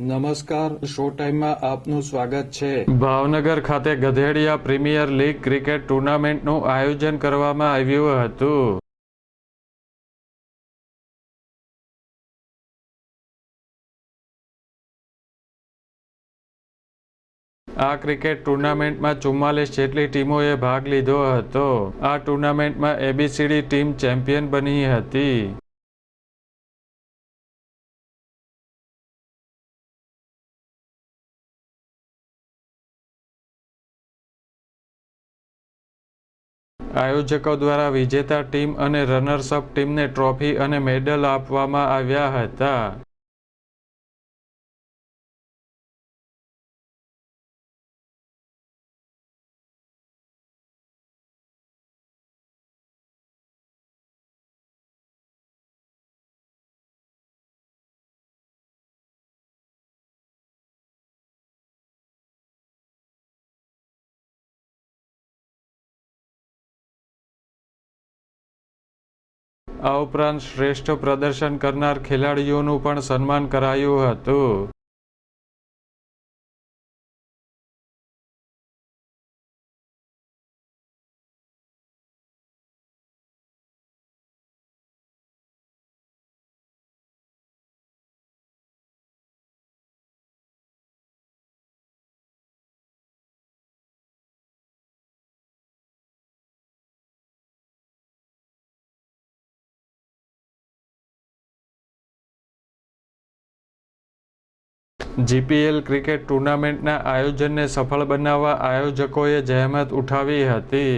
નમસ્કાર, શો ટાઈમમાં આપનું સ્વાગત છે। ભાવનગર ખાતે ગધેડિયા પ્રીમિયર લીગ ક્રિકેટ ટૂર્નામેન્ટનું આયોજન કરવામાં આવ્યું હતું। આ ક્રિકેટ ટૂર્નામેન્ટમાં 44 જેટલી ટીમોએ ભાગ લીધો હતો। આ ટૂર્નામેન્ટમાં એબીસીડી ટીમ ચેમ્પિયન બની હતી। આયોજકો દ્વારા વિજેતા ટીમ અને રનર્સઅપ ટીમને ટ્રોફી અને મેડલ આપવામાં આવ્યા હતા। આ ઉપરાંત શ્રેષ્ઠ પ્રદર્શન કરનાર ખેલાડીઓનું પણ સન્માન કરાયું હતું। જીપીએલ ક્રિકેટ ટૂર્નામેન્ટના આયોજનને સફળ બનાવવા આયોજકોએ જહેમત ઉઠાવી હતી।